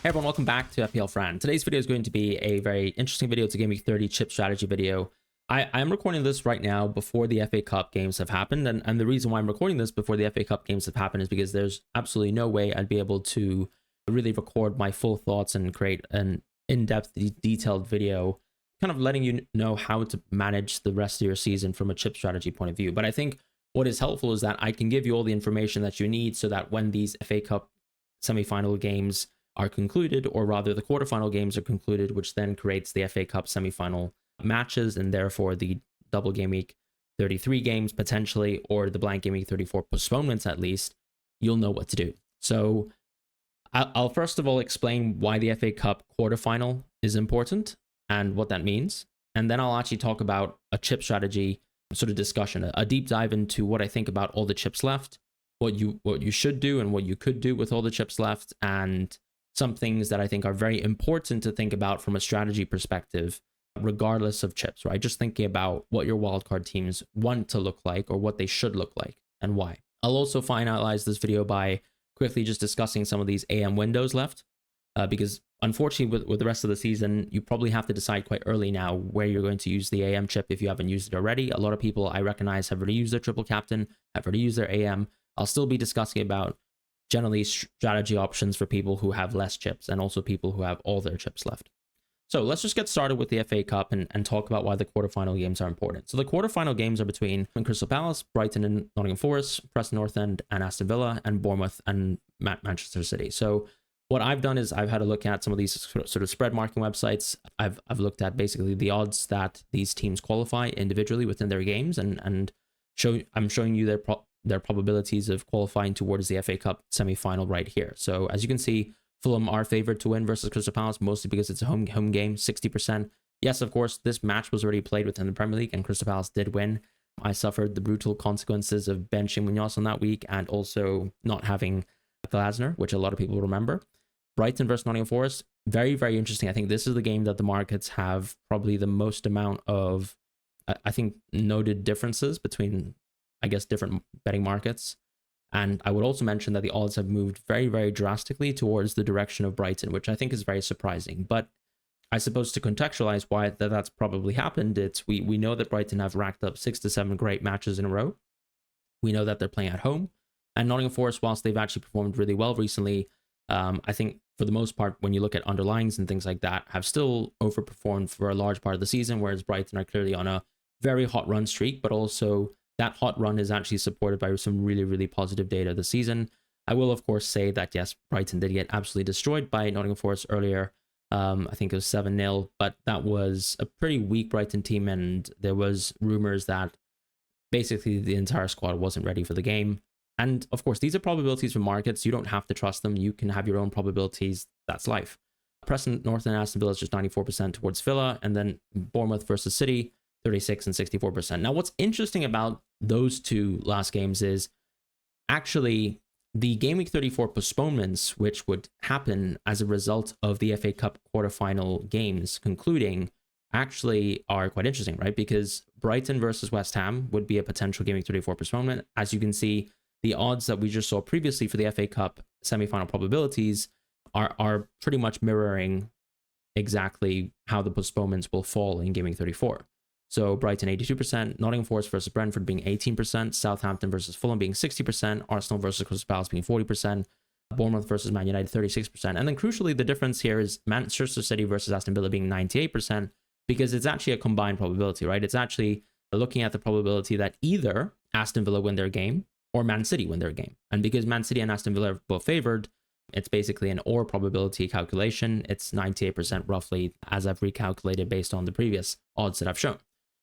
Hey everyone, welcome back to FPL Fran. Today's video is going to be a very interesting video. It's a Gameweek 30 chip strategy video. I'm recording this right now before the FA Cup games have happened. And the reason why I'm recording this before the FA Cup games have happened is because there's absolutely no way I'd be able to really record my full thoughts and create an in-depth, detailed video, kind of letting you know how to manage the rest of your season from a chip strategy point of view. But I think what is helpful is that I can give you all the information that you need so that when these FA Cup semi-final games are concluded, or rather the quarterfinal games are concluded, which then creates the FA Cup semi-final matches and therefore the double game week 33 games potentially, or the blank game week 34 postponements at least, you'll know what to do. So I'll first of all explain why the FA Cup quarterfinal is important and what that means. And then I'll actually talk about a chip strategy sort of discussion, a deep dive into what I think about all the chips left, what you should do and what you could do with all the chips left, and some things that I think are very important to think about from a strategy perspective, regardless of chips, right? Just thinking about what your wildcard teams want to look like or what they should look like and why. I'll also finalize this video by quickly just discussing some of these AM windows left, because unfortunately with the rest of the season, you probably have to decide quite early now where you're going to use the AM chip if you haven't used it already. A lot of people I recognize have already used their triple captain, have already used their AM. I'll still be discussing about generally strategy options for people who have less chips and also people who have all their chips left. So let's just get started with the FA Cup and talk about why the quarterfinal games are important. So the quarterfinal games are between Crystal Palace, Brighton and Nottingham Forest, Preston North End and Aston Villa, and Bournemouth and Manchester City. So what I've done is I've had a look at some of these sort of spread marking websites. I've looked at basically the odds that these teams qualify individually within their games, and I'm showing you their probabilities of qualifying towards the FA Cup semi-final right here. So as you can see, Fulham are favored to win versus Crystal Palace, mostly because it's a home game, 60%. Yes, of course, this match was already played within the Premier League and Crystal Palace did win. I suffered the brutal consequences of benching Munoz on that week and also not having Glasner, which a lot of people remember. Brighton versus Nottingham Forest, very, very interesting. I think this is the game that the markets have probably the most amount of, I think, noted differences between, I guess, different betting markets. And I would also mention that the odds have moved very, very drastically towards the direction of Brighton, which I think is very surprising. But I suppose to contextualize why that's probably happened, it's we know that Brighton have racked up 6 to 7 great matches in a row. We know that they're playing at home. And Nottingham Forest, whilst they've actually performed really well recently, I think for the most part, when you look at underlyings and things like that, have still overperformed for a large part of the season, whereas Brighton are clearly on a very hot run streak, but also that hot run is actually supported by some really, really positive data this season. I will, of course, say that, yes, Brighton did get absolutely destroyed by Nottingham Forest earlier. I think it was 7-0, but that was a pretty weak Brighton team, and there was rumors that basically the entire squad wasn't ready for the game. And, of course, these are probabilities from markets. You don't have to trust them. You can have your own probabilities. That's life. Preston North and Aston Villa is just 94% towards Villa, and then Bournemouth versus City, 36 and 64%. Now, what's interesting about those two last games is actually the Game Week 34 postponements, which would happen as a result of the FA Cup quarterfinal games concluding, actually are quite interesting, right? Because Brighton versus West Ham would be a potential Game Week 34 postponement. As you can see, the odds that we just saw previously for the FA Cup semi-final probabilities are pretty much mirroring exactly how the postponements will fall in Game Week 34. So Brighton 82%, Nottingham Forest versus Brentford being 18%, Southampton versus Fulham being 60%, Arsenal versus Crystal Palace being 40%, Bournemouth versus Man United 36%. And then crucially, the difference here is Manchester City versus Aston Villa being 98%, because it's actually a combined probability, right? It's actually looking at the probability that either Aston Villa win their game or Man City win their game. And because Man City and Aston Villa are both favored, it's basically an or probability calculation. It's 98% roughly, as I've recalculated based on the previous odds that I've shown.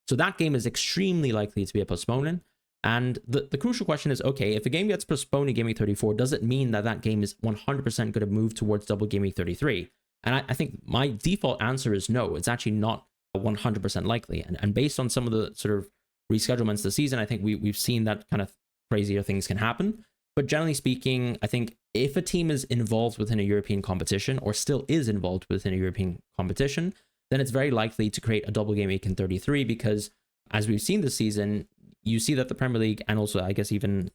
So that game is extremely likely to be a postponement. And the crucial question is, okay, if a game gets postponed in Game Week 34, does it mean that that game is 100% going to move towards double Game Week 33? And I think my default answer is no, it's actually not 100% likely. And based on some of the sort of reschedulements this season, I think we've seen that kind of crazier things can happen. But generally speaking, I think if a team is involved within a European competition or still is involved within a European competition, then it's very likely to create a double game week in 33, because as we've seen this season, you see that the Premier League and also I guess even,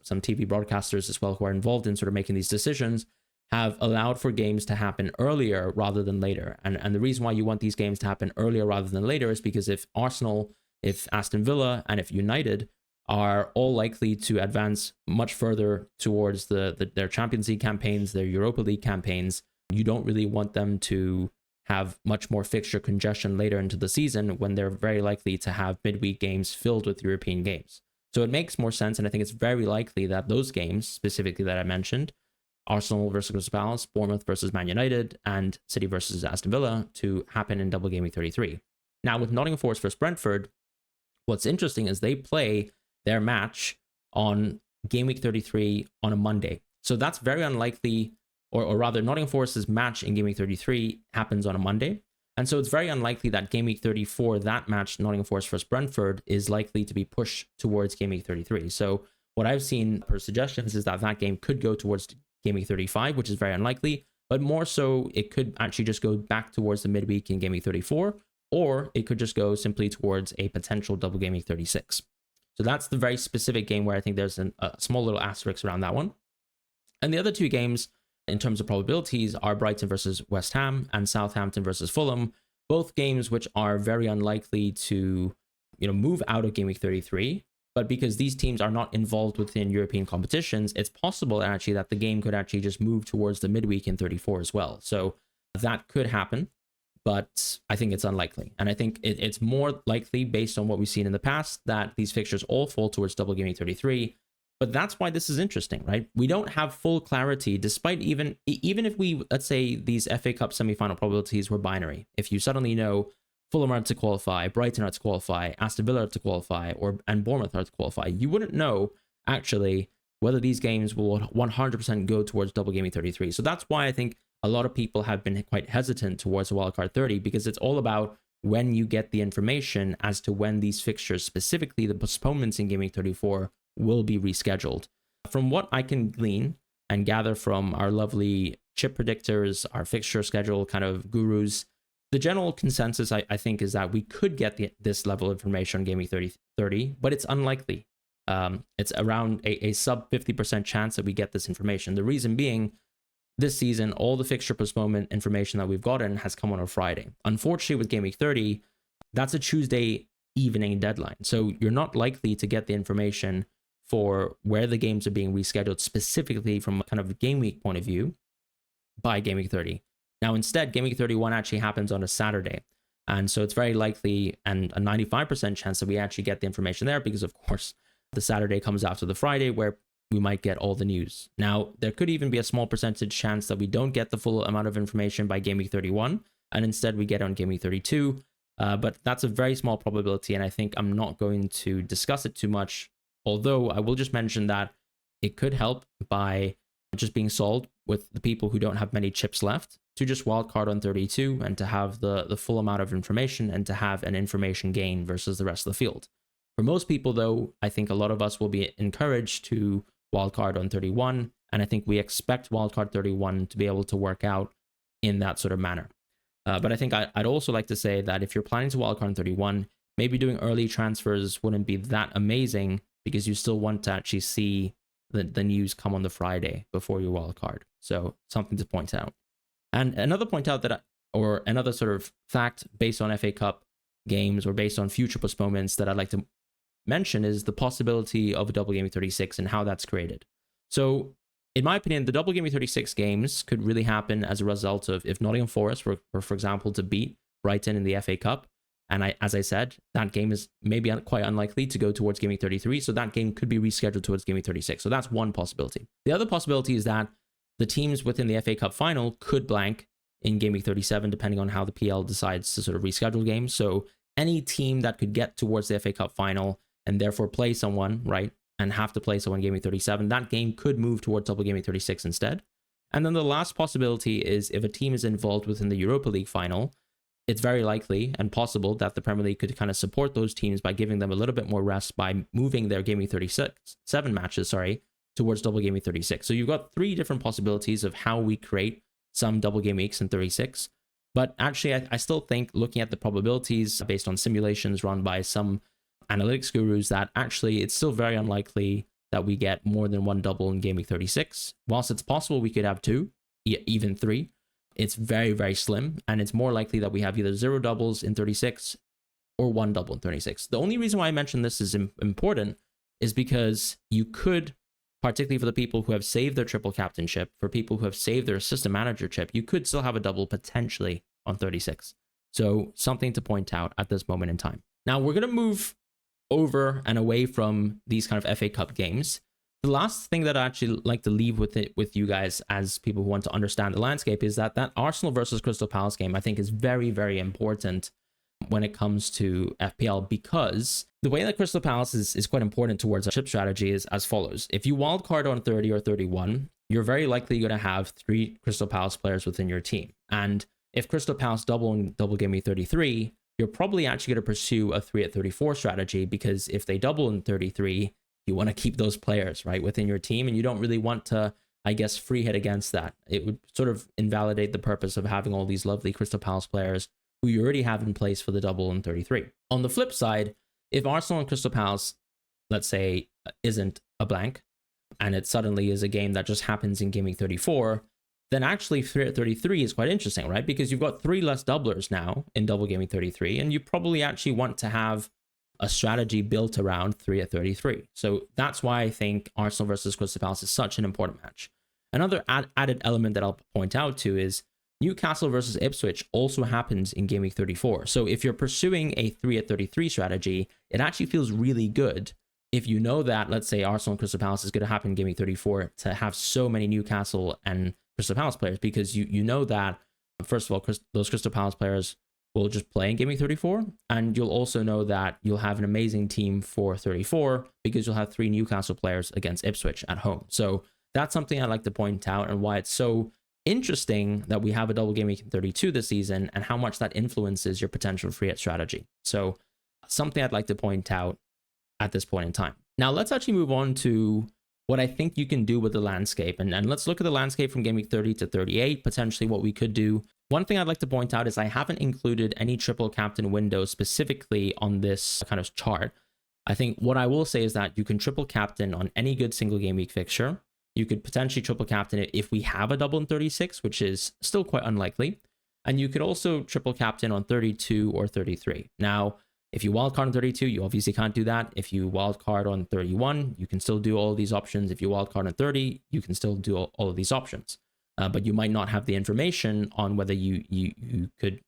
some TV broadcasters as well who are involved in sort of making these decisions have allowed for games to happen earlier rather than later. And the reason why you want these games to happen earlier rather than later is because if Arsenal, if Aston Villa, and if United are all likely to advance much further towards their Champions League campaigns, their Europa League campaigns, you don't really want them to have much more fixture congestion later into the season when they're very likely to have midweek games filled with European games. So it makes more sense, and I think it's very likely that those games, specifically that I mentioned, Arsenal versus Crystal Palace, Bournemouth versus Man United, and City versus Aston Villa, to happen in double game week 33. Now, with Nottingham Forest versus Brentford, what's interesting is they play their match on game week 33 on a Monday. So that's very unlikely, or rather, Nottingham Forest's match in game week 33 happens on a Monday. And so it's very unlikely that game week 34, that match, Nottingham Forest versus Brentford, is likely to be pushed towards game week 33. So what I've seen per suggestions is that that game could go towards game week 35, which is very unlikely, but more so it could actually just go back towards the midweek in game week 34, or it could just go simply towards a potential double game week 36. So that's the very specific game where I think there's a small little asterisk around that one. And the other two games in terms of probabilities are Brighton versus West Ham and Southampton versus Fulham, both games which are very unlikely to, move out of game week 33. But because these teams are not involved within European competitions, it's possible actually that the game could actually just move towards the midweek in 34 as well. So that could happen, but I think it's unlikely. And I think it's more likely, based on what we've seen in the past, that these fixtures all fall towards double game week 33. But that's why this is interesting, right? We don't have full clarity, despite even if we, let's say these FA Cup semi-final probabilities were binary. If you suddenly know Fulham are to qualify, Brighton are to qualify, Aston Villa are to qualify, and Bournemouth are to qualify, you wouldn't know actually whether these games will 100% go towards double game week 33. So that's why I think a lot of people have been quite hesitant towards wildcard 30, because it's all about when you get the information as to when these fixtures, specifically the postponements in game week 34, will be rescheduled. From what I can glean and gather from our lovely chip predictors, our fixture schedule kind of gurus, the general consensus, I think, is that we could get this level of information on game week 30, but it's unlikely. It's around a sub 50% chance that we get this information. The reason being, this season, all the fixture postponement information that we've gotten has come on a Friday. Unfortunately, with game week 30, that's a Tuesday evening deadline. So you're not likely to get the information for where the games are being rescheduled, specifically from a kind of game week point of view, by game week 30. Now, instead, game week 31 actually happens on a Saturday. And so it's very likely, and a 95% chance, that we actually get the information there, because of course, the Saturday comes after the Friday, where we might get all the news. Now, there could even be a small percentage chance that we don't get the full amount of information by game week 31, and instead we get it on game week 32. But that's a very small probability, and I think I'm not going to discuss it too much. Although I will just mention that it could help by just being sold with the people who don't have many chips left to just wildcard on 32 and to have the full amount of information and to have an information gain versus the rest of the field. For most people, though, I think a lot of us will be encouraged to wildcard on 31, and I think we expect wildcard 31 to be able to work out in that sort of manner. But I think I'd also like to say that if you're planning to wildcard on 31, maybe doing early transfers wouldn't be that amazing, because you still want to actually see the news come on the Friday before your wildcard. So something to point out. And another point out or another sort of fact based on FA Cup games or based on future postponements that I'd like to mention is the possibility of a double game week 36 and how that's created. So in my opinion, the double game week 36 games could really happen as a result of if Nottingham Forest were, for example, to beat Brighton in the FA Cup. And as I said, that game is maybe quite unlikely to go towards game week 33. So that game could be rescheduled towards game week 36. So that's one possibility. The other possibility is that the teams within the FA Cup final could blank in game week 37, depending on how the PL decides to sort of reschedule games. So any team that could get towards the FA Cup final and therefore play someone, right, and have to play someone in game week 37, that game could move towards double game week 36 instead. And then the last possibility is if a team is involved within the Europa League final, it's very likely and possible that the Premier League could kind of support those teams by giving them a little bit more rest by moving their game week 37 matches, towards double game week 36. So you've got three different possibilities of how we create some double game weeks in 36. But actually, I still think, looking at the probabilities based on simulations run by some analytics gurus, that actually it's still very unlikely that we get more than one double in game week 36. Whilst it's possible we could have two, even 3. It's very, very slim, and it's more likely that we have either 0 doubles in 36 or 1 double in 36. The only reason why I mentioned this is important is because you could, particularly for the people who have saved their triple captainship, for people who have saved their assistant manager chip, you could still have a double potentially on 36. So something to point out at this moment in time. Now we're going to move over and away from these kind of FA Cup games. The last thing that I actually like to leave with you guys as people who want to understand the landscape is that Arsenal versus Crystal Palace game, I think, is very, very important when it comes to FPL, because the way that Crystal Palace is quite important towards a chip strategy is as follows. If you wildcard on 30 or 31, you're very likely going to have 3 Crystal Palace players within your team. And if Crystal Palace double Gameweek 33, you're probably actually going to pursue a 3 at 34 strategy, because if they double in 33, you want to keep those players right within your team, and you don't really want to, I guess, free hit against that. It would sort of invalidate the purpose of having all these lovely Crystal Palace players who you already have in place for the double in 33. On the flip side, if Arsenal and Crystal Palace, let's say, isn't a blank, and it suddenly is a game that just happens in Gameweek 34, then actually 3 at 33 is quite interesting, right? Because you've got 3 less doublers now in double Gameweek 33, and you probably actually want to have a strategy built around 3 at 33. So that's why I think Arsenal versus Crystal Palace is such an important match. Another added element that I'll point out to is Newcastle versus Ipswich also happens in Gameweek 34. So if you're pursuing a 3 at 33 strategy, it actually feels really good if you know that, let's say, Arsenal and Crystal Palace is going to happen in Gameweek 34, to have so many Newcastle and Crystal Palace players, because you know that, first of all, those Crystal Palace players will just play in Gameweek 34, and you'll also know that you'll have an amazing team for 34 because you'll have 3 Newcastle players against Ipswich at home. So that's something I like to point out, and why it's so interesting that we have a double game week in 32 this season, and how much that influences your potential free hit strategy. So something I'd like to point out at this point in time. Now let's actually move on to what I think you can do with the landscape, and let's look at the landscape from game week 30 to 38, potentially what we could do. One thing I'd like to point out is I haven't included any triple captain windows specifically on this kind of chart. I think what I will say is that you can triple captain on any good single game week fixture. You could potentially triple captain it if we have a double in 36, which is still quite unlikely. And you could also triple captain on 32 or 33. Now, if you wildcard on 32, you obviously can't do that. If you wildcard on 31, you can still do all of these options. If you wildcard on 30, you can still do all of these options. But you might not have the information on whether you could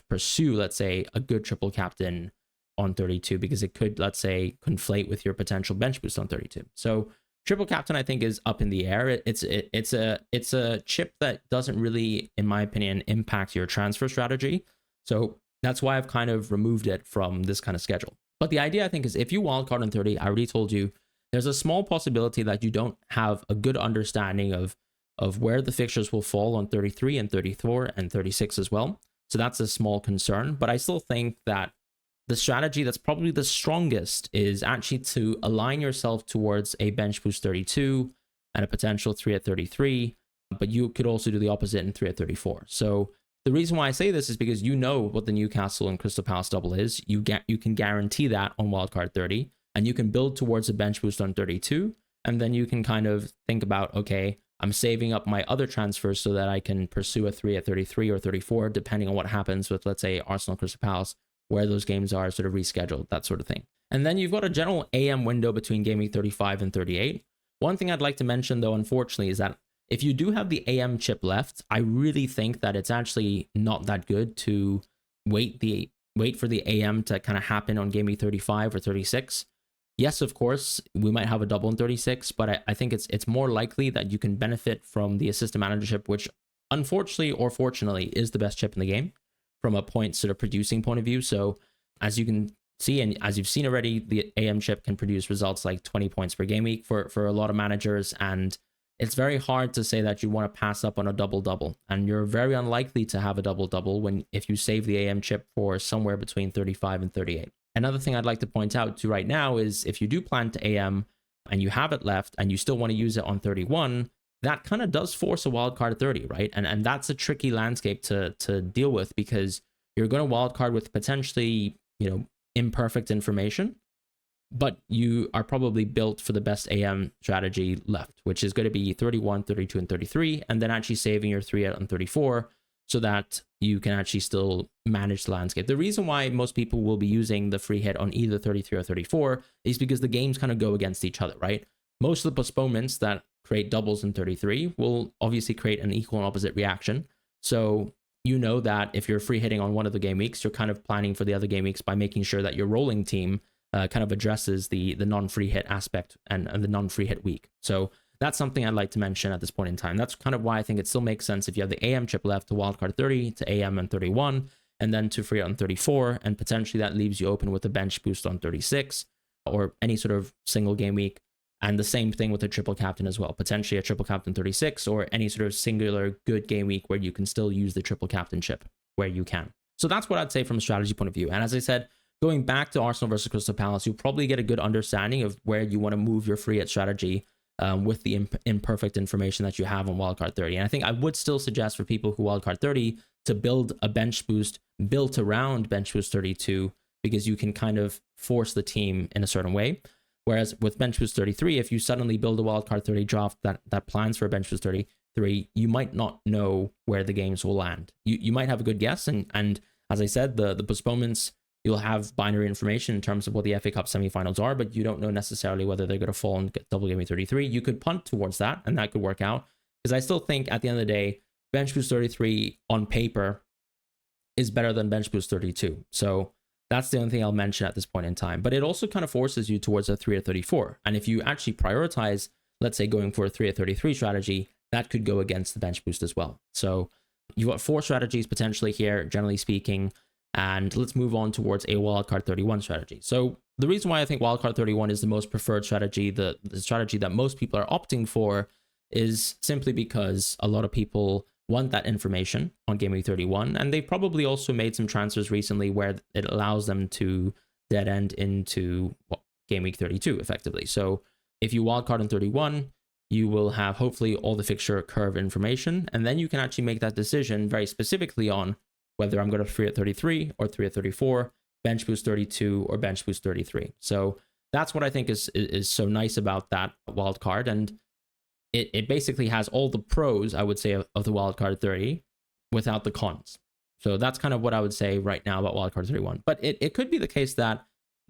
pursue, let's say, a good triple captain on 32, because it could, let's say, conflate with your potential bench boost on 32. So triple captain, I think, is up in the air. It's a chip that doesn't really, in my opinion, impact your transfer strategy. So that's why I've kind of removed it from this kind of schedule. But the idea, I think, is if you wildcard on 30, I already told you, there's a small possibility that you don't have a good understanding of where the fixtures will fall on 33 and 34 and 36 as well. So that's a small concern. But I still think that the strategy that's probably the strongest is actually to align yourself towards a bench boost 32 and a potential 3 at 33. But you could also do the opposite in 3 at 34. So the reason why I say this is because you know what the Newcastle and Crystal Palace double is. You can guarantee that on wildcard 30, and you can build towards a bench boost on 32. And then you can kind of think about, okay, I'm saving up my other transfers so that I can pursue a 3 at 33 or 34, depending on what happens with, let's say, Arsenal Crystal Palace, where those games are sort of rescheduled, that sort of thing. And then you've got a general AM window between game week 35 and 38. One thing I'd like to mention, though, unfortunately, is that if you do have the AM chip left, I really think that it's actually not that good to wait for the AM to kind of happen on game week 35 or 36. Yes, of course, we might have a double in 36, but I think it's more likely that you can benefit from the assistant manager chip, which unfortunately or fortunately is the best chip in the game from a point sort of producing point of view. So as you can see, and as you've seen already, the AM chip can produce results like 20 points per game week for a lot of managers. And it's very hard to say that you want to pass up on a double-double. And you're very unlikely to have a double-double if you save the AM chip for somewhere between 35 and 38. Another thing I'd like to point out to right now is if you do plan to AM and you have it left and you still want to use it on 31, that kind of does force a wildcard at 30, right? And that's a tricky landscape to deal with, because you're going to wildcard with potentially, imperfect information, but you are probably built for the best AM strategy left, which is going to be 31, 32, and 33, and then actually saving your 3 out on 34 so that you can actually still manage the landscape. The reason why most people will be using the free hit on either 33 or 34 is because the games kind of go against each other, right? Most of the postponements that create doubles in 33 will obviously create an equal and opposite reaction. So you know that if you're free hitting on one of the game weeks, you're kind of planning for the other game weeks by making sure that your rolling team kind of addresses the non-free hit aspect and the non-free hit week. So that's something I'd like to mention at this point in time. That's kind of why I think it still makes sense if you have the AM chip left to wildcard 30, to AM and 31, and then to free on 34, and potentially that leaves you open with a bench boost on 36 or any sort of single game week. And the same thing with a triple captain as well, potentially a triple captain 36 or any sort of singular good game week where you can still use the triple captain chip where you can. So that's what I'd say from a strategy point of view. And as I said, going back to Arsenal versus Crystal Palace, you'll probably get a good understanding of where you want to move your free hit strategy with the imperfect information that you have on wildcard 30. And I think I would still suggest for people who wildcard 30 to build a bench boost built around bench boost 32, because you can kind of force the team in a certain way. Whereas with bench boost 33, if you suddenly build a wildcard 30 draft that plans for a bench boost 33, you might not know where the games will land. You might have a good guess, and as I said, the postponements, you'll have binary information in terms of what the FA Cup semifinals are, but you don't know necessarily whether they're going to fall in WW33. You could punt towards that, and that could work out, because I still think at the end of the day, bench boost 33 on paper is better than bench boost 32. So that's the only thing I'll mention at this point in time. But it also kind of forces you towards a 3 or 34. And if you actually prioritize, let's say, going for a 3 or 33 strategy, that could go against the bench boost as well. So you've got 4 strategies potentially here, generally speaking. And let's move on towards a wildcard 31 strategy. So the reason why I think wildcard 31 is the most preferred strategy, the strategy that most people are opting for, is simply because a lot of people want that information on Gameweek 31, and they've probably also made some transfers recently where it allows them to dead end into Gameweek 32 effectively. So if you wildcard in 31, you will have hopefully all the fixture curve information, and then you can actually make that decision very specifically on whether I'm going to 3 at 33 or 3 at 34, bench boost 32 or bench boost 33. So that's what I think is so nice about that wildcard, and it basically has all the pros, I would say, of the wildcard 30 without the cons. So that's kind of what I would say right now about wildcard 31. But it could be the case that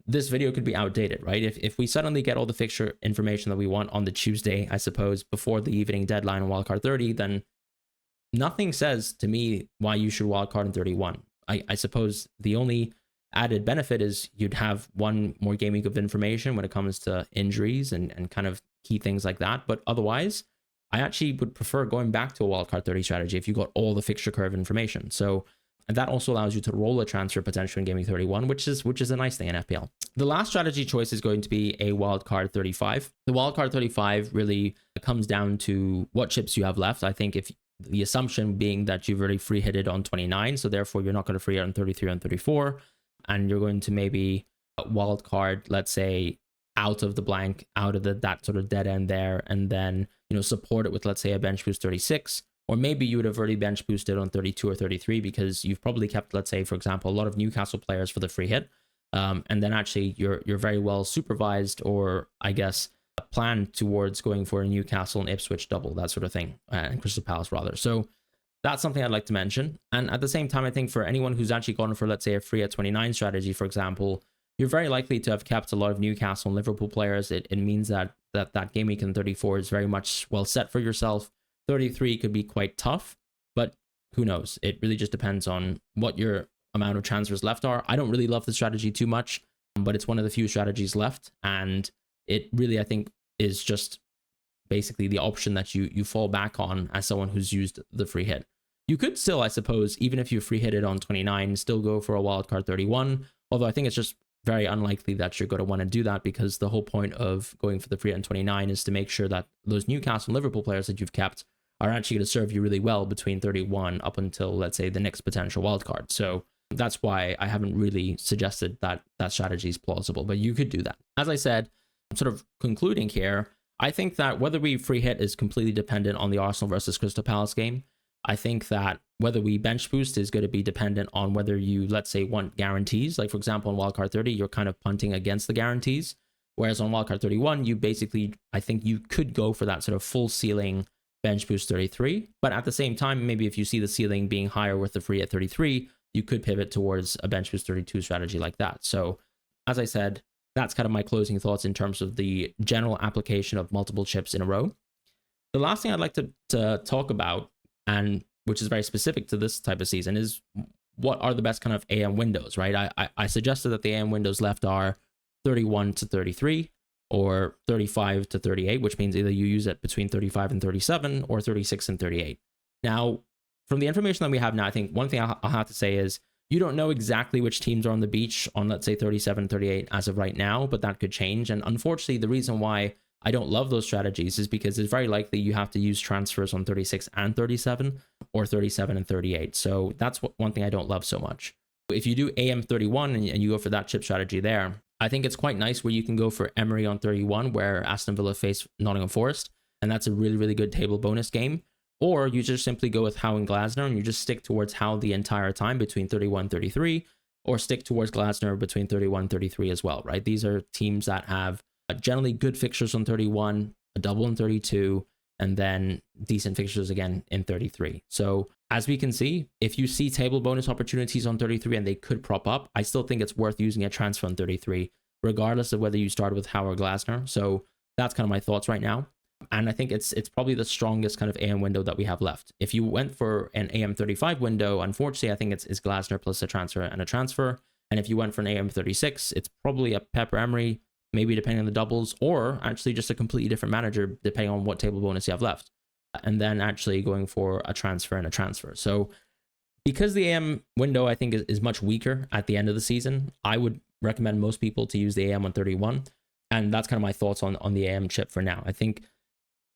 this video could be outdated, right? If we suddenly get all the fixture information that we want on the Tuesday, I suppose, before the evening deadline on wildcard 30, then nothing says to me why you should wildcard in 31. I suppose the only added benefit is you'd have one more game week of information when it comes to injuries and kind of key things like that. But otherwise, I actually would prefer going back to a wildcard 30 strategy if you got all the fixture curve information. So that also allows you to roll a transfer potential in Gameweek 31, which is a nice thing in FPL. The last strategy choice is going to be a wildcard 35. The wildcard 35 really comes down to what chips you have left. I think if the assumption being that you've already free hitted on 29, so therefore you're not going to free hit on 33 and 34, and you're going to maybe wildcard, let's say, out of the blank, out of that sort of dead end there, and then, you know, support it with, let's say, a bench boost 36, or maybe you would have already bench boosted on 32 or 33 because you've probably kept, let's say, for example, a lot of Newcastle players for the free hit, and then actually you're very well supervised, or I guess planned towards going for a Newcastle and Ipswich double, that sort of thing, and Crystal Palace rather. So that's something I'd like to mention. And at the same time, I think for anyone who's actually gone for, let's say, a free at 29 strategy, for example, you're very likely to have kept a lot of Newcastle and Liverpool players. It means that game week in 34 is very much well set for yourself. 33 could be quite tough, but who knows? It really just depends on what your amount of transfers left are. I don't really love the strategy too much, but it's one of the few strategies left, and it really, I think, is just basically the option that you fall back on as someone who's used the free hit. You could still, I suppose, even if you free hit it on 29, still go for a wildcard 31, although I think it's just very unlikely that you're going to want to do that, because the whole point of going for the free hit on 29 is to make sure that those Newcastle and Liverpool players that you've kept are actually going to serve you really well between 31 up until, let's say, the next potential wildcard. So that's why I haven't really suggested that strategy is plausible, but you could do that. As I said, sort of concluding here, I think that whether we free hit is completely dependent on the Arsenal versus Crystal Palace game. I think that whether we bench boost is going to be dependent on whether you, let's say, want guarantees. Like, for example, in wildcard 30, you're kind of punting against the guarantees. Whereas on Wildcard 31, you basically, I think you could go for that sort of full ceiling bench boost 33. But at the same time, maybe if you see the ceiling being higher with the free hit 33, you could pivot towards a bench boost 32 strategy like that. So as I said, that's kind of my closing thoughts in terms of the general application of multiple chips in a row. The last thing I'd like to talk about, and which is very specific to this type of season, is what are the best kind of AM windows, right? I suggested that the AM windows left are 31 to 33 or 35 to 38, which means either you use it between 35 and 37 or 36 and 38. Now, from the information that we have now, I think one thing I'll have to say is you don't know exactly which teams are on the beach on, let's say, 37, 38 as of right now, but that could change. And unfortunately, the reason why I don't love those strategies is because it's very likely you have to use transfers on 36 and 37 or 37 and 38. So that's one thing I don't love so much. If you do AM31 and you go for that chip strategy there, I think it's quite nice where you can go for Emery on 31, where Aston Villa face Nottingham Forest, and that's a really, really good table bonus game. Or you just simply go with Howe and Glasner, and you just stick towards Howe the entire time between 31 and 33, or stick towards Glasner between 31 and 33 as well, right? These are teams that have generally good fixtures on 31, a double in 32, and then decent fixtures again in 33. So as we can see, if you see table bonus opportunities on 33 and they could prop up, I still think it's worth using a transfer on 33, regardless of whether you start with Howe or Glasner. So that's kind of my thoughts right now. And I think it's probably the strongest kind of AM window that we have left. If you went for an AM35 window, unfortunately, I think it's Glasner plus a transfer and a transfer. And if you went for an AM36, it's probably a Pepper Emery, maybe depending on the doubles, or actually just a completely different manager, depending on what table bonus you have left. And then actually going for a transfer and a transfer. So because the AM window, I think, is much weaker at the end of the season, I would recommend most people to use the AM on 31. And that's kind of my thoughts on the AM chip for now. I think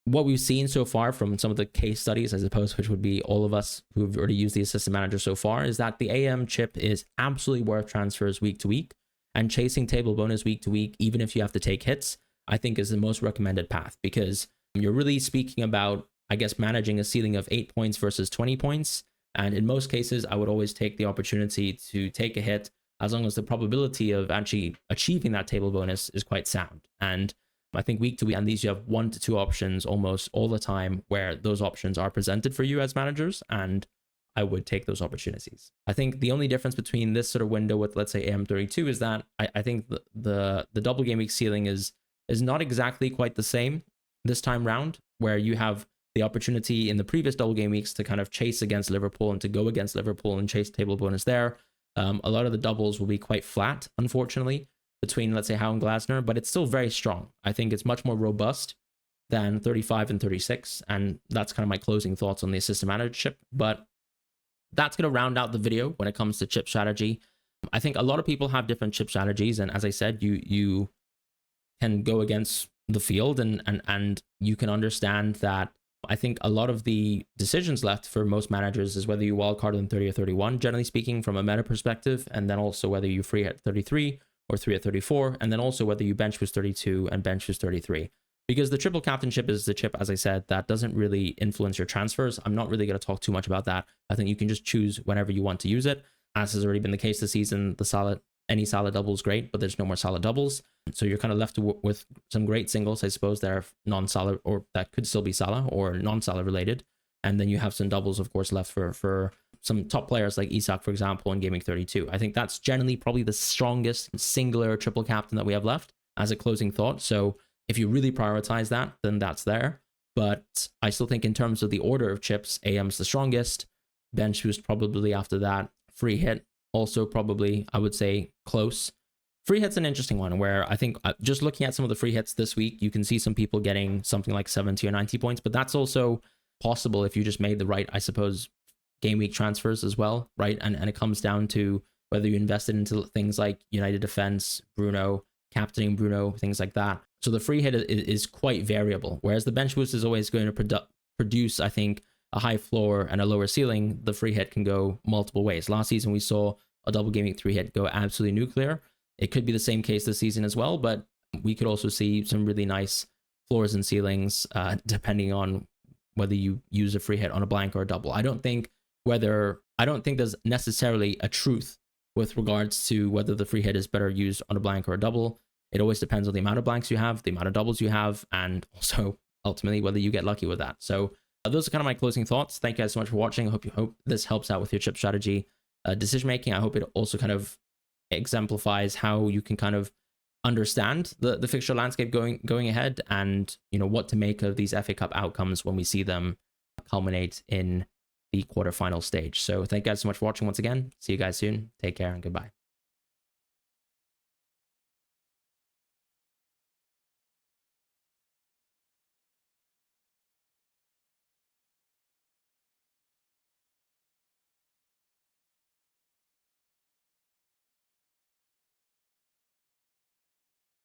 what we've seen so far from some of the case studies, I suppose, which would be all of us who've already used the assistant manager so far, is that the AM chip is absolutely worth transfers week to week, and chasing table bonus week to week, even if you have to take hits, I think is the most recommended path, because you're really speaking about, I guess, managing a ceiling of 8 points versus 20 points. And in most cases, I would always take the opportunity to take a hit as long as the probability of actually achieving that table bonus is quite sound. And I think week to week, and these you have 1 to 2 options almost all the time where those options are presented for you as managers, and I would take those opportunities. I think the only difference between this sort of window with, let's say, AM32 is that I think the double game week ceiling is not exactly quite the same this time round, where you have the opportunity in the previous double game weeks to kind of chase against Liverpool and to go against Liverpool and chase table bonus there. A lot of the doubles will be quite flat, unfortunately, between, let's say, Howe and Glasner, but it's still very strong. I think it's much more robust than 35 and 36, and that's kind of my closing thoughts on the assistant manager chip. But that's going to round out the video when it comes to chip strategy. I think a lot of people have different chip strategies, and as I said, you can go against the field, and you can understand that. I think a lot of the decisions left for most managers is whether you wildcard in 30 or 31, generally speaking, from a meta perspective, and then also whether you free hit 33 or 3 at 34, and then also whether you bench boost 32 and bench boost 33. Because the triple captain chip is the chip, as I said, that doesn't really influence your transfers. I'm not really going to talk too much about that. I think you can just choose whenever you want to use it. As has already been the case this season, any Salah double is great, but there's no more Salah doubles. So you're kind of left with some great singles, I suppose, that are non-Salah, or that could still be Salah or non-Salah related. And then you have some doubles, of course, left for some top players like Isak, for example, in Gameweek 32. I think that's generally probably the strongest singular triple captain that we have left as a closing thought. So if you really prioritize that, then that's there. But I still think in terms of the order of chips, AM's the strongest. Bench boost probably after that. Free hit also probably, I would say, close. Free hit's an interesting one where I think just looking at some of the free hits this week, you can see some people getting something like 70 or 90 points, but that's also possible if you just made the right, I suppose, game week transfers as well, right? And it comes down to whether you invested into things like United Defense, Bruno, captaining Bruno, things like that. So the free hit is quite variable, whereas the bench boost is always going to produce, I think, a high floor and a lower ceiling. The free hit can go multiple ways. Last season, we saw a double game week 3 hit go absolutely nuclear. It could be the same case this season as well, but we could also see some really nice floors and ceilings depending on whether you use a free hit on a blank or a double. I don't think there's necessarily a truth with regards to whether the free hit is better used on a blank or a double. It always depends on the amount of blanks you have, the amount of doubles you have, and also ultimately whether you get lucky with that. So those are kind of my closing thoughts. Thank you guys so much for watching. I hope this helps out with your chip strategy decision making. I hope it also kind of exemplifies how you can kind of understand the fixture landscape going ahead, and what to make of these FA Cup outcomes when we see them culminate in the quarterfinal stage. So thank you guys so much for watching once again. See you guys soon. Take care and goodbye.